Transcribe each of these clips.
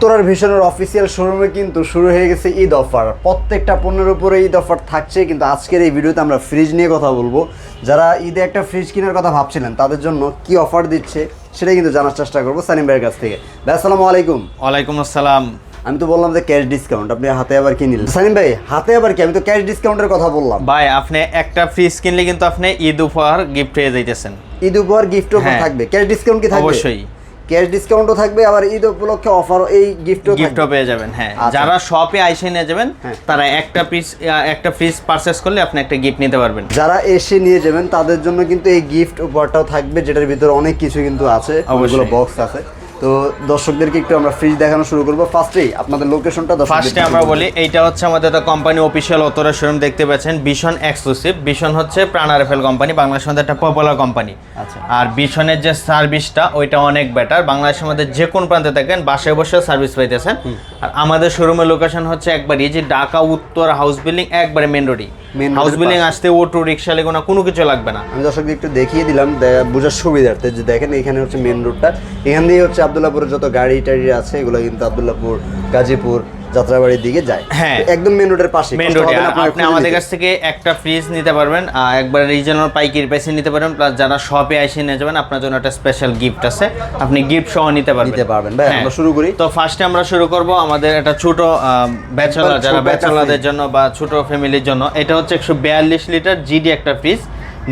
উত্তরার ভিশনের অফিসিয়াল শোরুমে কিন্তু শুরু হয়ে গেছে ঈদ অফার। প্রত্যেকটা পণ্যের উপরে ঈদ অফার থাকছে, কিন্তু আজকের এই ভিডিওতে আমরা ফ্রিজ নিয়ে কথা বলবো। যারা ঈদে একটা ফ্রিজ কেনার কথা ভাবছিলেন তাদের জন্য কি অফার দিচ্ছে সেটাই কিন্তু জানার চেষ্টা করবো সানিম ভাইয়ের কাছ থেকে। ভাই আসসালামু আলাইকুম। ওয়ালাইকুম আসসালাম। আমি তো বললাম যে ক্যাশ ডিসকাউন্ট, আপনি হাতে আবার কি নিলেন? সানিম ভাই হাতে আবার কি? আমি তো ক্যাশ ডিসকাউন্টের কথা বললাম। ভাই আপনি একটা ফ্রিজ কিনলে কিন্তু আপনি ঈদ উপহার গিফট পেয়ে যাইতেছেন। ঈদ উপহার গিফটও থাকবে, ক্যাশ ডিসকাউন্ট কি থাকবে? অবশ্যই ক্যাশ ডিসকাউন্টও থাকবে, আবার ঈদ উপলক্ষে অফার এই গিফটও পেয়ে যাবেন। হ্যাঁ, আচ্ছা। যারা শপে আইসে নিয়ে যাবেন তারা একটা ফ্রিজ পারচেজ করলে আপনি একটা গিফট নিতে পারবেন। যারা এসে নিয়ে যাবেন তাদের জন্য কিন্তু এই গিফট উপহারটাও থাকবে, যেটার ভিতরে অনেক কিছু কিন্তু আছে, অনেকগুলো বক্স আছে। তো দর্শকদেরকে একটু আমরা ফ্রিজ দেখানো শুরু করবো। ফার্স্টেই আপনাদের লোকেশনটা ফার্স্টে আমরা বলি, এইটা হচ্ছে আমাদের কোম্পানি অফিসিয়াল উত্তরা শোরুম দেখতে পাচ্ছেন। Vision exclusive. বিশন হচ্ছে প্রাণ আরএফএল কোম্পানি, বাংলাদেশের মধ্যে একটা পপুলার কোম্পানি। আচ্ছা। আর বিশনের যে সার্ভিসটা ওইটা অনেক বেটার। বাংলাদেশের মধ্যে যে কোন প্রান্তে থাকেন বাসায় বসে সার্ভিস পাইতেছেন। আর আমাদের শোরুমের লোকেশন হচ্ছে একবার এই যে ঢাকা উত্তর হাউস বিল্ডিং, একবারে মেন রোডই। হাউস বিল্ডিং আসতে অটো রিক্সা লেগুনা কোনো কিছু লাগবে না। আমি দর্শকদের একটু দেখিয়ে দিলাম বোঝার সুবিধার্থে, যে দেখেন এখানে হচ্ছে মেন রোডটা, এখান দিয়ে হচ্ছে আব্দুল্লাহপুরের যত গাড়ি টাড়ি আছে এগুলো কিন্তু আব্দুল্লাহপুর, গাজীপুর, যাত্রাবাড়ির দিকে যায়। হ্যাঁ, একদম মেন রোডের পাশে। মেন রোডে আপনি আমাদের কাছ থেকে একটা ফ্রিজ নিতে পারবেন, একবার রিজনাল পাইকারি প্রাইসে নিতে পারবেন। প্লাস যারা শপে এসে নিয়ে যাবেন আপনার জন্য একটা স্পেশাল গিফট আছে, আপনি গিফট সহ নিতে পারবেন। ভাই আমরা শুরু করি। তো ফার্স্টে আমরা শুরু করব আমাদের একটা ছোট ব্যাচেলর, যারা ব্যাচেলরদের জন্য বা ছোট ফ্যামিলির জন্য। এটা হচ্ছে 142 লিটার জিডি একটা fridge.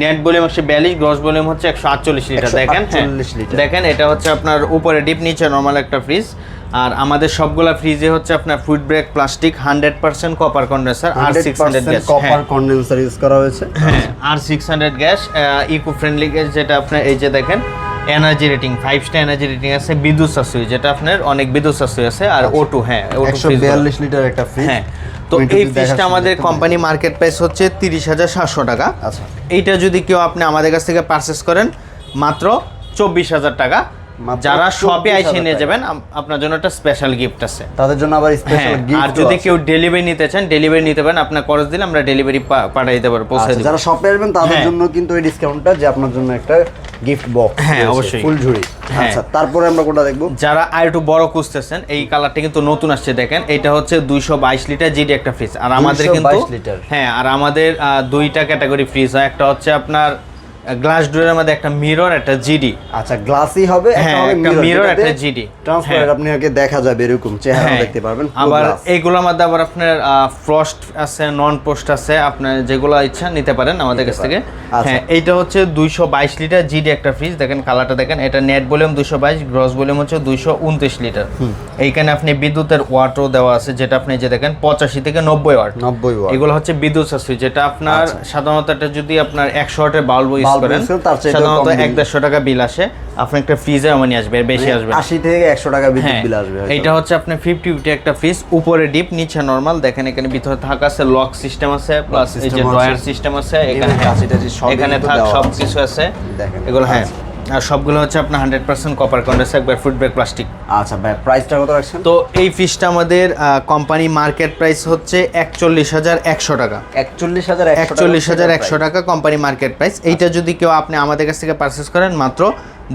Net volume 142, gross volume হচ্ছে 148 লিটার। দেখেন দেখেন এটা হচ্ছে আপনার উপরে ডিপ, নিচে নরমাল একটা ফ্রিজ। আর আমাদের সবগুলা ফ্রিজে হচ্ছে আপনার ফুড ব্রেক প্লাস্টিক, 100% কপার কন্ডেন্সার, আর 600 গ্যাস কপার কন্ডেন্সার ইউজ করা হয়েছে। হ্যাঁ, আর 600 গ্যাস, ইকো ফ্রেন্ডলি গ্যাস, যেটা আপনার এই যে দেখেন energy rating 5 star energy rating আছে, বিদ্যুৎ সাশ্রয়ী, যেটা আপনার অনেক বিদ্যুৎ সাশ্রয়ী আছে। আর O2, হ্যাঁ, 142 লিটার একটা ফ্রিজ। হ্যাঁ, তো এই ফ্রিজটা আমাদের কোম্পানি মার্কেট প্রাইস হচ্ছে 30,700 টাকা। আচ্ছা, এইটা যদি কেউ আপনি আমাদের কাছ থেকে পারচেস করেন মাত্র 24,000 টাকা। যারা শপে আইসে নিয়ে যাবেন আপনার জন্য একটা স্পেশাল গিফট আছে, তাদের জন্য আবার স্পেশাল গিফট। আর যদি কেউ ডেলিভারি নিতে চান, ডেলিভারি নিতে পারেন, আপনার খরচ দিলে আমরা ডেলিভারি পাঠিয়ে দিতে পারবো, পৌঁছে দেব। যারা শপে আসবেন তাদের জন্য কিন্তু এই ডিসকাউন্টটা, যে আপনার জন্য একটা গিফট বক্স। হ্যাঁ, অবশ্যই ফুল ঝুড়ি। আচ্ছা, তারপরে আমরা কোনটা দেখব? যারা আর একটু বড় খুঁজতেছেন, এই কালারটা কিন্তু নতুন আসছে, দেখেন এটা হচ্ছে 222 লিটার জিডি একটা ফ্রিজ। আর আমাদের কিন্তু হ্যাঁ, আর আমাদের দুইটা ক্যাটাগরি ফ্রিজ হয়। একটা হচ্ছে আপনার গ্লাস ডোরের মধ্যে একটা মিরর, একটা জিডি। আচ্ছা, গ্লাসই হবে, একটা মিরর, একটা জিডি ট্রান্সপারেন্ট, আপনি আগে দেখা যাবে এরকম চেহারা দেখতে পারবেন। আবার এইগুলোর মধ্যে আবার আপনার ফ্রস্ট আছে, নন পোস্ট আছে, আপনার যেগুলো ইচ্ছা নিতে পারেন আমাদের কাছ থেকে। হ্যাঁ, এইটা হচ্ছে 222 লিটার জিডি একটা ফ্রিজ। দেখেন কালারটা দেখেন, এটা নেট ভলিউম 222, গ্রস ভলিউম হচ্ছে 229 লিটার। এইখানে আপনি বিদ্যুতের ওয়াটও দেওয়া আছে, যেটা আপনি যে দেখেন 85 থেকে 90 ওয়াট। এগুলো হচ্ছে বিদ্যুৎ সাশ্রয়ী, যেটা আপনার সাধারণত এটা যদি আপনার 100 ওয়াটের বাল্ব ইউজ করেন সাধারণত 150 টাকা বিল আসে। আপনি একটা ফ্রিজে নিয়ে আসবে, বেশি আসবে 80 থেকে 100 টাকা বিদ্যুৎ বিল আসবে। এটা হচ্ছে আপনার 50 একটা ফ্রিজ, উপরে ডিপ নিচে নরমাল। দেখেন এখানে ভিতরে থাকা আছে, লক সিস্টেম আছে, প্লাস এই যে ড্রয়ার সিস্টেম আছে, এখানে থাক সব কিছু আছে এগুলো। হ্যাঁ, আর সবগুলো হচ্ছে আপনার 100% কপার কন্ডেন্সার, একবার ফুড ব্রেক প্লাস্টিক। আচ্ছা ভাই, প্রাইসটা কত রাখছেন? তো এই ফ্রিজটা আমাদের কোম্পানি মার্কেট প্রাইস হচ্ছে 41,100 টাকা। 41,100 টাকা কোম্পানি মার্কেট প্রাইস। এইটা যদি কেউ আপনি আমাদের কাছ থেকে পারচেস করেন মাত্র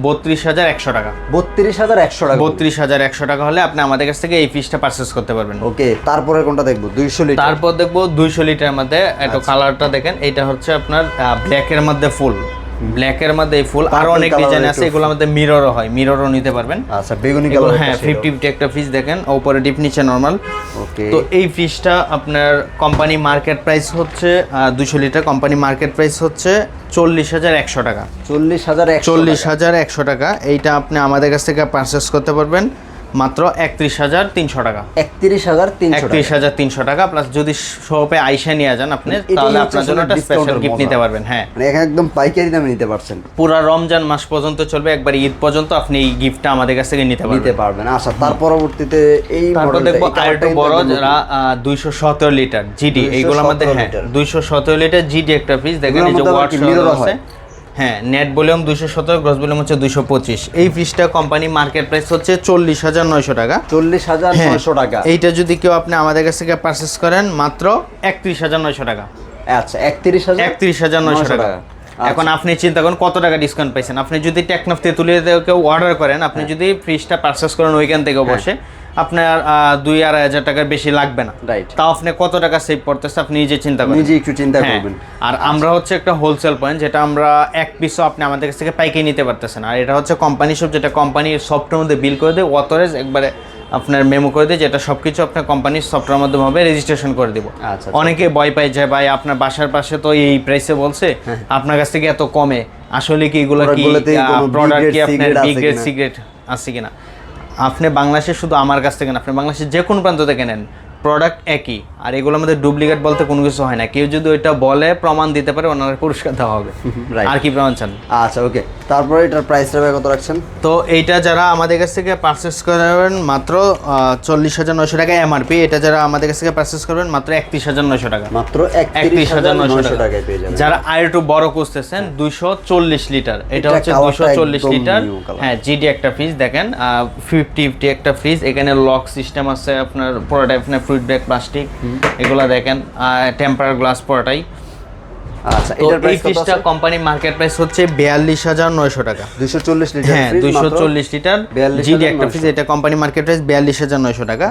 32,100 টাকা। 32,100 টাকা। 32,100 টাকা হলে আপনি আমাদের কাছ থেকে এই ফ্রিজটা পারচেস করতে পারবেন। ওকে, তারপরে কোনটা দেখবো? 200 লিটার। তারপর দেখবো 200 লিটার মধ্যে একটা কালারটা দেখেন, এটা হচ্ছে আপনার ব্ল্যাকের মধ্যে ফুল, ব্ল্যাকের মধ্যে ফুল। আর অনেক ডিজাইন আছে, এগুলোর মধ্যে মিররও হয়, মিররও নিতে পারবেন। আচ্ছা, বেগুনি কালার। হ্যাঁ, 50 একটা ফ্রিজ দেখেন, উপরে ডিপ নিচে নরমাল। ওকে, তো এই ফ্রিজটা আপনার কোম্পানি মার্কেট প্রাইস হচ্ছে 200 লিটার, কোম্পানি মার্কেট প্রাইস হচ্ছে 40,100 টাকা। 40,100 টাকা। এইটা আপনি আমাদের কাছ থেকে পারচেস করতে পারবেন মাত্র 31,300 টাকা। 31,300 টাকা প্লাস যদি শপে আইসা নিয়ে যান আপনি, তাহলে আপনার জন্য একটা স্পেশাল গিফট নিতে পারবেন। হ্যাঁ, মানে এখানে একদম পাইকারি দামে নিতে পারছেন। পুরো রমজান মাস পর্যন্ত চলবে, একবার ঈদ পর্যন্ত আপনি এই গিফটটা আমাদের কাছ থেকে নিতে পারবেন। আচ্ছা, তার পরবর্তীতে এই তারপর দেখবো আরেকটু বড়, যারা 217 লিটার জিডি, এইগুলোর মধ্যে হ্যাঁ 217 লিটার জিডি একটা ফ্রিজ। দেখেন এই যে ওয়াট মিরর আছে। হ্যাঁ, নেট ভলিউম 217, গ্রস ভলিউম হচ্ছে 225। এই ফ্রিজটা কোম্পানি মার্কেট প্রাইস হচ্ছে 40,900 টাকা। 40,900 টাকা। এইটা যদি কেউ আপনি আমাদের কাছ থেকে পারচেস করেন মাত্র 31,900 টাকা। আচ্ছা, 31,900 টাকা। এখন আপনি চিন্তা করুন কত টাকা ডিসকাউন্ট পাইছেন। আপনি যদি টেকনাফ তেতুলিয়া কেউ অর্ডার করেন, আপনি যদি ফ্রিজটা পারচেস করেন ওইখান থেকে বসে, আপনার 2-2.5 হাজার টাকার বেশি লাগবে না। রাইট। তাও আপনি কত টাকা সেভ করতেছে আপনি নিজে চিন্তা করেন, নিজে একটু চিন্তা করবেন। আর আমরা হচ্ছে একটা হোলসেল পয়েন্ট, যেটা আমরা এক পিসও আপনি আমাদের কাছ থেকে পাইকারি নিতে পারতেছেন। আর এটা হচ্ছে কোম্পানি শপ, যেটা কোম্পানির সফটওয়্যার মধ্যে বিল করে দেয়, অথরাইজ একবারে আপনার মেমো করে দেয়, যেটা সবকিছু আপনার কোম্পানির সফটওয়্যার মাধ্যমে হবে, রেজিস্ট্রেশন করে দিব। আচ্ছা। অনেকে ভয় পায় যে ভাই আপনার বাসার পাশে তো এই প্রাইসে বলছে, আপনার কাছ থেকে এত কমে, আসলে কি এগুলো কি প্রোডাক্ট কি আপনার বি গ্রেড সিগারেট আছে কিনা। আপনি বাংলাদেশে শুধু আমার কাছ থেকে না, আপনি বাংলাদেশের যে কোনো প্রান্ত থেকে নেন, প্রোডাক্ট একই। আর এগুলোর মধ্যে ডুপ্লিকেট বলতে কোনো কিছু হয় না। কেউ যদি ওইটা বলে প্রমাণ দিতে পারে, ওনার পুরস্কার দেওয়া হবে। আর কি প্রমাণ চান? আচ্ছা ওকে, তারপরে এটার প্রাইসটা কত রাখছেন? তো এইটা যারা আমাদের কাছ থেকে পারচেস করবেন মাত্র 40,900 টাকা এমআরপি, এটা যারা আমাদের কাছ থেকে পারচেস করবেন মাত্র 31,900 টাকা, মাত্র 31,900 টাকায় পেয়ে যাবেন। যারা আর একটু বড় খুঁজতেছেন 240 লিটার, এটা হচ্ছে 240 লিটার। হ্যাঁ, জিডি একটা ফ্রিজ দেখেন, 50 একটা ফ্রিজ, এখানে লক সিস্টেম আছে, আপনার পুরোটা আপনার ফ্রুট ব্যাগ প্লাস্টিক, এগুলা দেখেন, টেম্পার গ্লাস পুরোটাই। আচ্ছা, এটার প্রাইস কত আছে? কোম্পানি মার্কেট প্রাইস হচ্ছে 42,900 টাকা। 240 লিটার হ্যাঁ, 240 লিটার জিডি একটা ফ্রিজ, এটা কোম্পানি মার্কেট প্রাইস 42,900 টাকা।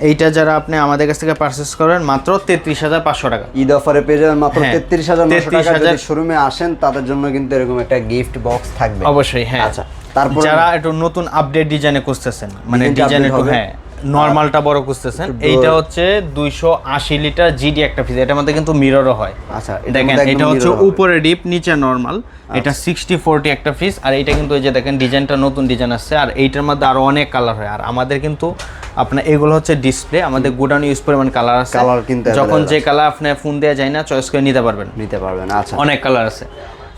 এইটা যারা আপনি আমাদের কাছ থেকে পারচেজ করেন মাত্র 33,500 টাকা। ঈদ অফারে পেয়ে যাবেন মাত্র 33,900 টাকা। যদি শোরুমে আসেন তাদের জন্য কিন্তু এরকম একটা গিফট বক্স থাকবে অবশ্যই। হ্যাঁ, আচ্ছা, তারপর যারা একটু নতুন আপডেট ডিজাইনে খুঁজতেছেন, মানে ডিজাইন একটু নরমালটা বড় খুঁজতেছেন, এইটা হচ্ছে 280 লিটার জিডি একটা ফ্রিজ, এটার মধ্যে কিন্তু মিররও হয়। আচ্ছা, দেখেন এটা হচ্ছে উপরে ডিপ নিচে নরমাল, এটা 60/40 একটা ফ্রিজ। আর এটা কিন্তু এই যে দেখেন ডিজাইনটা নতুন ডিজাইন আসছে, আর এইটার মধ্যে আরো অনেক কালার হয়। আর আমাদের কিন্তু আপনার এগুলো হচ্ছে ডিসপ্লে, আমাদের গোডাউন ইউজ পরিমাণ কালার আছে, কালার কিন্তু যখন যে কালার আপনি ফোন দেওয়া যায় না চয়েস করে নিতে পারবেন। আচ্ছা, অনেক কালার আছে।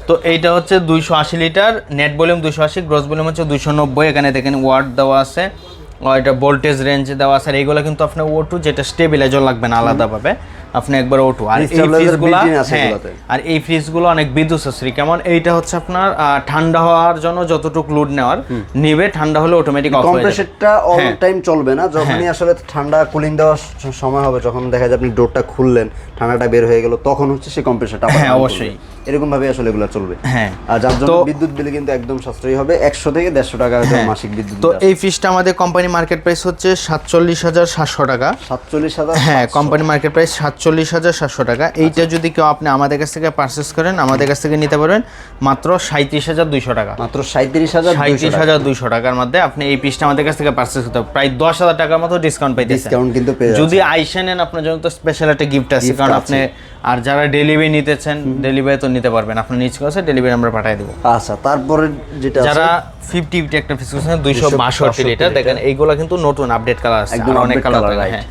তো এইটা হচ্ছে 280 litre, net volume 280, gross volume হচ্ছে 290। এখানে দেখেন ওয়াট দেওয়া আছে, এটা ভোল্টেজ রেঞ্জ দেওয়া আছে। আর এইগুলো কিন্তু আপনার O2, যেটা স্টেবিলাইজার লাগবে না আলাদাভাবে, আপনি একবার O2। আর এই ফ্রিজগুলো, হ্যাঁ, আর এই ফ্রিজগুলো অনেক বিদ্যুৎ সাশ্রয়ী। কেমন, এইটা হচ্ছে আপনার ঠান্ডা হওয়ার জন্য যতটুকু লোড নেওয়ার নিবে, ঠান্ডা হলে অটোমেটিক অফ হয়ে যাবে। কম্প্রেসরটা অল টাইম চলবে না, যখনই আসলে ঠান্ডা কুলিং দেওয়ার সময় হবে, যখন দেখা যায় আপনি ডোরটা খুললেন, ঠান্ডাটা বের হয়ে গেল, তখন হচ্ছে সেই কম্প্রেসরটা হ্যাঁ অবশ্যই এরকম ভাবে আসলে এগুলো চলবে। হ্যাঁ, আর যার জন্য বিদ্যুৎ বিল কিন্তু একদম সাশ্রয়ী হবে, 100 থেকে 150 টাকা মাসিক বিদ্যুৎ। তো এই ফ্রিজটা আমাদের কোম্পানি মার্কেট প্রাইস হচ্ছে 47,700 টাকা। 47,000? হ্যাঁ, কোম্পানি মার্কেট প্রাইস 47,700 টাকা। এইটা যদি কেউ আপনি আমাদের কাছ থেকে পারচেস করেন, আমাদের কাছ থেকে নিতে পারবেন মাত্র 37,200 টাকা। মাত্র 37,200 টাকার মধ্যে আপনি এই পিসটা আমাদের কাছ থেকে পারচেস করতে প্রায় 10,000 টাকার মতো ডিসকাউন্ট পাইতেছেন। ডিসকাউন্ট কিন্তু পেয়ে যাচ্ছেন। যদি আইসা নেন আপনার জন্য তো স্পেশাল একটা গিফট আছে, কারণ আপনি আর যারা ডেলিভারি নিতেছেন, ডেলিভারি তো নিতে পারবেন, আপনি নিজ কাছে ডেলিভারি আমরা পাঠিয়ে দেব। আচ্ছা, তারপরে যেটা যারা 50 একটা ফিক্স করছেন 262 লিটার, দেখেন এইগুলা কিন্তু নতুন আপডেট কালার আছে, আর অনেক কালার। হ্যাঁ,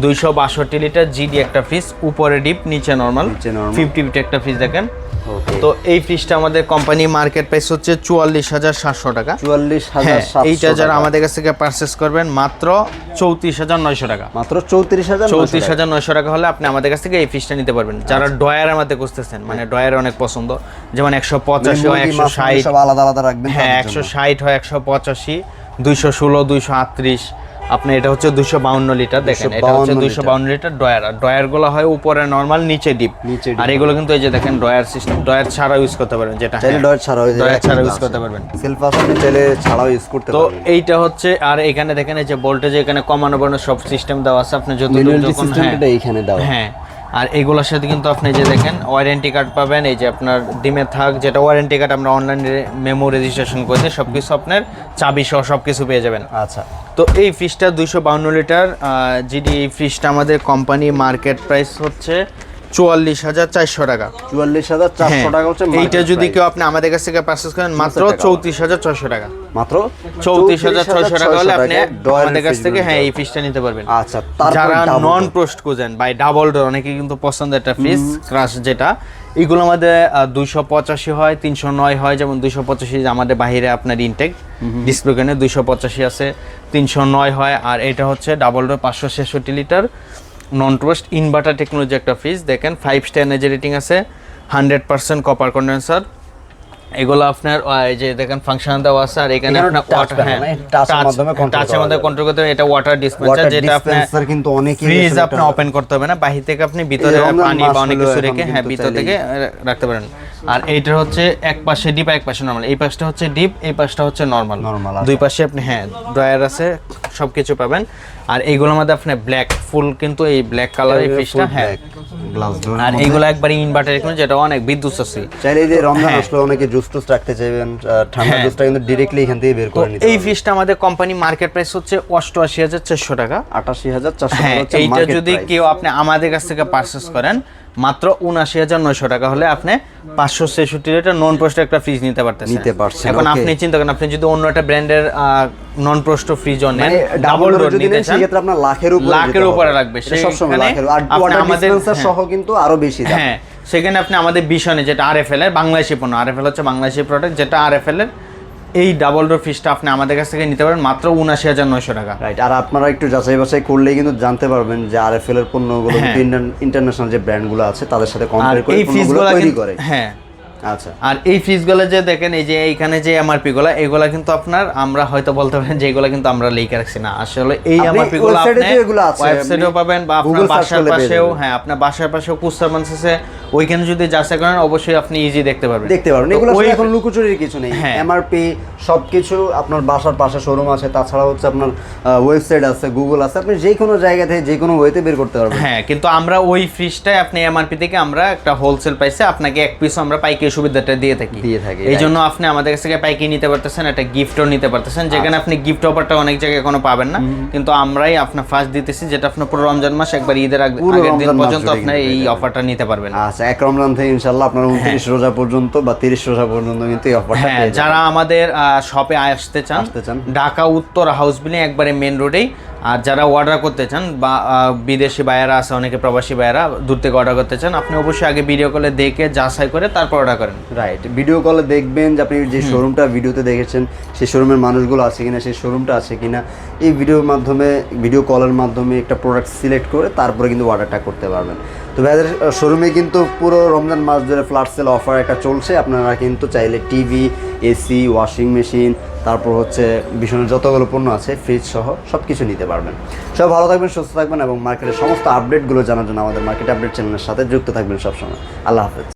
262 লিটার জিডি একটা ফ্রিজ, উপরে ডিপ নিচে নরমাল, 50 একটা ফ্রিজ দেখেন। তো এই ফ্রিজটা আমাদের কোম্পানি মার্কেট প্রাইস হচ্ছে 44,700 টাকা। 44,700। এইটা যারা আমাদের কাছ থেকে পারচেস করবেন মাত্র 34,900 টাকা। মাত্র 34,900 টাকা হলে আপনি আমাদের কাছ থেকে এই ফ্রিজটা নিতে পারবেন। যারা ডয়ারের মধ্যে খুঁজতেছেন, মানে ডয়ারে অনেক পছন্দ, যেমন 185 হয়, 160 সব আলাদা আলাদা রাখবেন। হ্যাঁ, 160 হয়, 185, 216, 238। আপনি এটা হচ্ছে 252 লিটার, দেখেন এটা হচ্ছে 252 লিটার ডয়ার। আর ডয়ার গুলো হয় উপরে নরমাল, নিচে ডিপ। আর এগুলো কিন্তু এই যে দেখেন ডয়ার সিস্টেম, ডয়ার ছাড়া ইউজ করতে পারবেন, যেটা ডয়ার ছাড়া ইউজ করতে পারবেন। সেলফ আসলে চাইলে ছাড়াও ইউজ করতে পারবেন। তো এইটা হচ্ছে, আর এখানে দেখেন এই যে ভোল্টেজ এখানে কমানো বাড়ানো সব সিস্টেম দেওয়া আছে, আপনি যতটুকু যখন এইখানে দাও। হ্যাঁ, আর এগুলোর সাথে কিন্তু আপনি যে দেখেন ওয়ারেন্টি কার্ড পাবেন, এই যে আপনার ডিমে থাক, যেটা ওয়ারেন্টি কার্ড আমরা অনলাইনে মেমো রেজিস্ট্রেশন করে সবকিছু আপনার চাবি সহ সবকিছু পেয়ে যাবেন। আচ্ছা, তো এই ফ্রিজটা 252 লিটার জিডি, এই ফ্রিজটা আমাদের কোম্পানি মার্কেট প্রাইস হচ্ছে 44,400 টাকা। 44,400 টাকা হচ্ছে। এইটা যদি কেউ আপনি আমাদের কাছ থেকে পারচেজ করেন মাত্র 34,600 টাকা। মাত্র 34,600 টাকা হলে আপনি আমাদের কাছ থেকে হ্যাঁ এই ফ্রিজটা নিতে পারবেন। আচ্ছা, যারা নন পোস্ট খুঁজেন বাই ডাবল ডোর, অনেকে কিন্তু পছন্দের একটা ফ্রিজ ক্রাশ, যেটা এগুলো আমাদের 285 হয়, 309 হয়। যেমন 285 আমাদের বাইরে আপনার ইনটেক ডিসপ্লে কেনে 285 আছে, 309 হয়। আর এটা হচ্ছে ডাবল ডোর 566 লিটার নন টোস্ট ইনভার্টার টেকনোলজি একটা ফ্রিজ, দেখেন 5 স্টার এনার্জি রেটিং আছে, 100% কপার কন্ডেন্সার। এগুলো আপনার এই যে দেখেন ফাংশন দেওয়া আছে। আর এখানে আপনার ওয়াটার, হ্যাঁ, টাচের মাধ্যমে কন্ট্রোল করতে হবে। এটা ওয়াটার ডিসপেন্সার, যেটা আপনার কিন্তু অনেক ফ্রিজ আপনি ওপেন করতে হবে না, বাহির থেকে আপনি ভিতরে পানি বা অনেক কিছু রেখে হ্যাঁ ভিতর থেকে রাখতে পারেন। আর এইটার হচ্ছে এক পাশে ডিপ এক পাশে নরমাল, এই পাশটা হচ্ছে ডিপ এই পাশটা হচ্ছে নরমাল, দুই পাশে আপনি হ্যাঁ ড্রয়ার আছে সবকিছু পাবেন। আর এইগুলোর মধ্যে আপনি ব্ল্যাক ফুল কিন্তু এই ব্ল্যাক কালার এই ফ্রিজটা হ্যাঁ গ্লাস ডোর, আর এইগুলো একবারে ইনভার্টার কিন্তু যেটা অনেক বিদ্যুৎ আছে। চাইলে এই যে রমজান আসলে অনেকে জুস টুস রাখতে চাইবেন, ঠান্ডা জুসটা কিন্তু ডাইরেক্টলি এখান থেকে বের করে নিতে এই ফ্রিজটা আমাদের কোম্পানি মার্কেট প্রাইস হচ্ছে 88,400 টাকা। 88,400 হ্যাঁ হচ্ছে এইটা market যদি price। কেউ আপনি আমাদের কাছ থেকে পারচেজ করেন মাত্র 79,900 টাকা হলে আপনি 566 লিটার নন পোস্ট একটা ফ্রিজ নিতে পারতেছেন। এখন আপনি চিন্তা করেন আপনি যদি অন্য একটা ব্র্যান্ডের নন পোস্ট ফ্রিজও নেন ডাবল ডোর নিতে চান সেক্ষেত্রে আপনার লাখের উপরে লাগবে, সবসময় লাখের, আর ওয়াটার ডিসপেন্সার সহ কিন্তু আরো বেশি দাম। হ্যাঁ সেখানে আপনি আমাদের বিশনে যেটা আরএফএল এর বাংলাদেশি পণ্য, আরএফএল হচ্ছে বাংলাদেশি প্রোডাক্ট, যেটা আরএফএল এর এই ডাবল ডোর ফ্রিজটা আপনি আমাদের কাছ থেকে নিতে পারেন মাত্র 79,900 টাকা। রাইট, আর আপনারা একটু যাচাই বাছাই করলেই কিন্তু জানতে পারবেন যে আরএফএল এর পণ্যগুলো ইন্টারন্যাশনাল যে ব্র্যান্ডগুলো আছে তাদের সাথে কম্পেয়ার করে পণ্যগুলো তৈরি করে। হ্যাঁ আচ্ছা, আর এই ফ্রিজগুলো যে দেখেন এই যে এইখানে যে এমআরপি গুলো এগুলা কিন্তু আপনার আমরা হয়তো বলতে পারেন যে এগুলা কিন্তু আমরা লিখে রাখছি না, আসলে এই এমআরপি গুলো আপনি ওয়েবসাইটেও পাবেন বা আপনার বাসার পাশেও, হ্যাঁ আপনার বাসার পাশেও কুস্তারমান্স আছে ওইখানে যদি যাচাই করেন অবশ্যই আপনি ইজি দেখতে পারবেন। এগুলো এখন লুকোচুরির কিছু নেই, এমআরপি সবকিছু আপনার বাসার পাশে শোরুম আছে, তাছাড়া হচ্ছে আপনার ওয়েবসাইট আছে, গুগল আছে, আপনি যে কোনো জায়গা থেকে যে কোনো ওয়েতে বের করতে পারবেন। হ্যাঁ কিন্তু আমরা ওই ফ্রিজটাই আপনি এমআরপি থেকে আমরা একটা হোলসেল প্রাইসে আপনাকে এক পিস আমরা পাইকারি সুবিধাটা দিয়ে থাকি। এই জন্য আপনি আমাদের কাছ থেকে পাইকারি নিতে পারতেছেন, একটা গিফটও নিতে পারতেছেন, যেখানে আপনি গিফট অফারটা অনেক জায়গায় কোনো পাবেন না, কিন্তু আমরাই আপনার ফার্স্ট দিতেছি, যেটা আপনার পুরো রমজান মাস একবার ঈদের আগের দিন পর্যন্ত আপনি এই অফারটা নিতে পারবেন। আচ্ছা, এক রমজান থেকে ইনশাআল্লাহ আপনার 29 রোজা পর্যন্ত বা 30 রোজা পর্যন্ত কিন্তু এই অফারটা পেয়ে যাবেন। যারা আমাদের শপে আসতে চান ঢাকা উত্তর হাউস বিল্ডিং একবারে মেন রোডেই, আর যারা অর্ডার করতে চান বা বিদেশি বায়ারা আছে অনেকে প্রবাসী বায়ারা দূর থেকে অর্ডার করতে চান, আপনি অবশ্যই আগে ভিডিও কলে দেখে যাচাই করে তারপর অর্ডার করেন। রাইট, ভিডিও কলে দেখবেন যে আপনি যে শোরুমটা ভিডিওতে দেখেছেন সেই শোরুমের মানুষগুলো আছে কিনা, সেই শোরুমটা আছে কিনা, এই ভিডিওর মাধ্যমে ভিডিও কলের মাধ্যমে একটা প্রোডাক্ট সিলেক্ট করে তারপরে কিন্তু অর্ডারটা করতে পারবেন। তো ভাইদের শোরুমে কিন্তু পুরো রমজান মাস ধরে ফ্ল্যাট সেল অফার একটা চলছে, আপনারা কিন্তু চাইলে টিভি, এসি, ওয়াশিং মেশিন, তারপর হচ্ছে ভীষণের যতগুলো পণ্য আছে ফ্রিজ সহ সব কিছু নিতে পারবেন। সব ভালো থাকবেন, সুস্থ থাকবেন এবং মার্কেটের সমস্ত আপডেটগুলো জানার জন্য আমাদের মার্কেট আপডেট চ্যানেলের সাথে যুক্ত থাকবেন সবসময়। আল্লাহ হাফেজ।